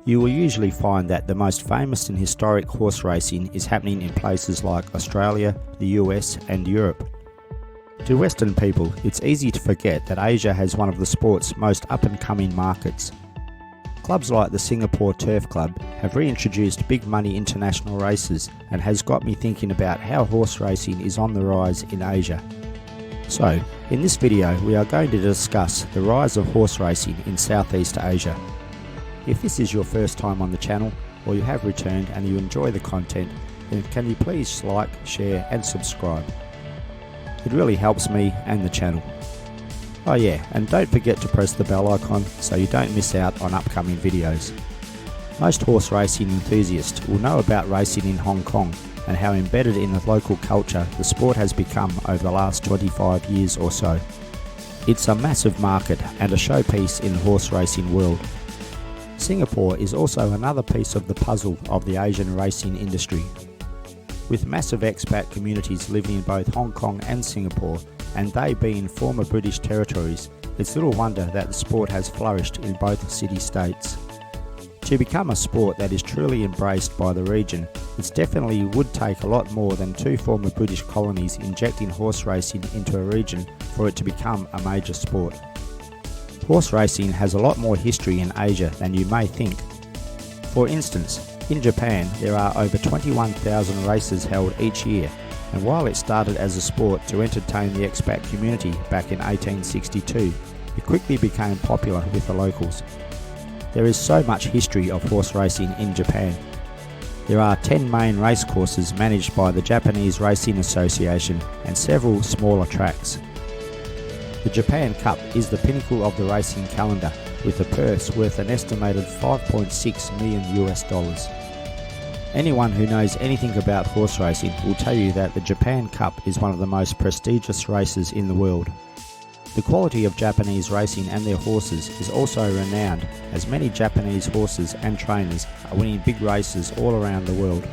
You will usually find that the most famous and historic horse racing is happening in places like Australia, the US and Europe. To Western people, it's easy to forget that Asia has one of the sport's most up-and-coming markets. Clubs like the Singapore Turf Club have reintroduced big money international races and has got me thinking about how horse racing is on the rise in Asia. So, in this video we are going to discuss the rise of horse racing in Southeast Asia. If this is your first time on the channel, or you have returned and you enjoy the content, then can you please like, share and subscribe. It really helps me and the channel. Oh yeah, and don't forget to press the bell icon so you don't miss out on upcoming videos. Most horse racing enthusiasts will know about racing in Hong Kong and how embedded in the local culture the sport has become over the last 25 years or so. It's a massive market and a showpiece in the horse racing world. Singapore is also another piece of the puzzle of the Asian racing industry. With massive expat communities living in both Hong Kong and Singapore, and they being former British territories, it's little wonder that the sport has flourished in both city-states. To become a sport that is truly embraced by the region, it definitely would take a lot more than two former British colonies injecting horse racing into a region for it to become a major sport. Horse racing has a lot more history in Asia than you may think. For instance, in Japan there are over 21,000 races held each year, and while it started as a sport to entertain the expat community back in 1862, it quickly became popular with the locals. There is so much history of horse racing in Japan. There are 10 main race courses managed by the Japanese Racing Association and several smaller tracks. The Japan Cup is the pinnacle of the racing calendar, with a purse worth an estimated $5.6 million. Anyone who knows anything about horse racing will tell you that the Japan Cup is one of the most prestigious races in the world. The quality of Japanese racing and their horses is also renowned, as many Japanese horses and trainers are winning big races all around the world.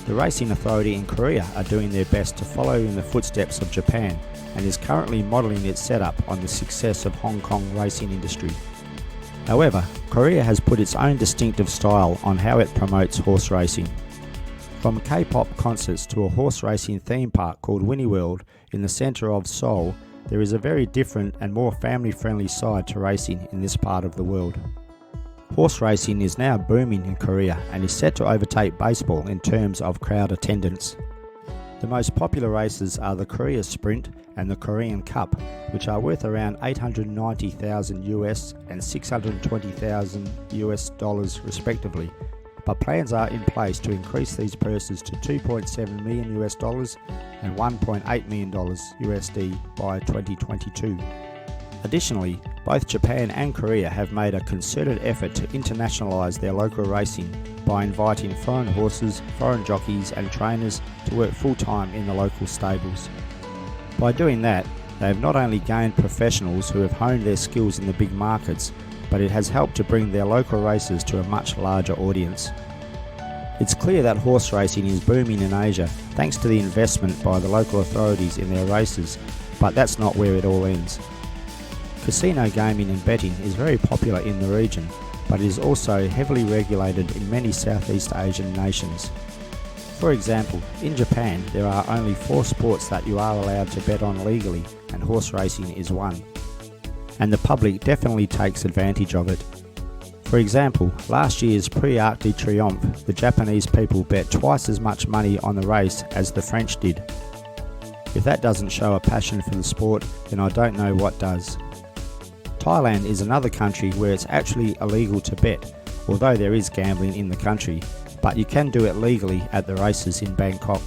The Racing Authority in Korea are doing their best to follow in the footsteps of Japan, and is currently modelling its setup on the success of Hong Kong racing industry. However, Korea has put its own distinctive style on how it promotes horse racing. From K-pop concerts to a horse racing theme park called Winnie World in the centre of Seoul, there is a very different and more family-friendly side to racing in this part of the world. Horse racing is now booming in Korea and is set to overtake baseball in terms of crowd attendance. The most popular races are the Korea Sprint and the Korean Cup, which are worth around $890,000 US and $620,000 US respectively, but plans are in place to increase these purses to $2.7 million US and $1.8 million USD by 2022. Additionally, both Japan and Korea have made a concerted effort to internationalise their local racing by inviting foreign horses, foreign jockeys and trainers to work full-time in the local stables. By doing that, they have not only gained professionals who have honed their skills in the big markets, but it has helped to bring their local races to a much larger audience. It's clear that horse racing is booming in Asia thanks to the investment by the local authorities in their races, but that's not where it all ends. Casino gaming and betting is very popular in the region, but it is also heavily regulated in many Southeast Asian nations. For example, in Japan there are only 4 sports that you are allowed to bet on legally, and horse racing is one. And the public definitely takes advantage of it. For example, last year's Prix Arc de Triomphe, the Japanese people bet twice as much money on the race as the French did. If that doesn't show a passion for the sport, then I don't know what does. Thailand is another country where it's actually illegal to bet, although there is gambling in the country, but you can do it legally at the races in Bangkok.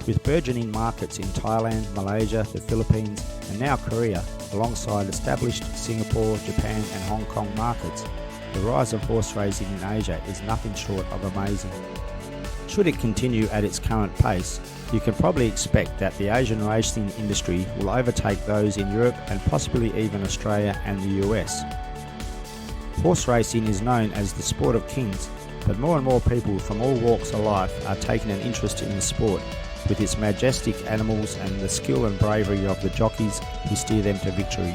With burgeoning markets in Thailand, Malaysia, the Philippines and now Korea, alongside established Singapore, Japan and Hong Kong markets, the rise of horse racing in Asia is nothing short of amazing. Should it continue at its current pace, you can probably expect that the Asian racing industry will overtake those in Europe and possibly even Australia and the US. Horse racing is known as the sport of kings, but more and more people from all walks of life are taking an interest in the sport, with its majestic animals and the skill and bravery of the jockeys who steer them to victory.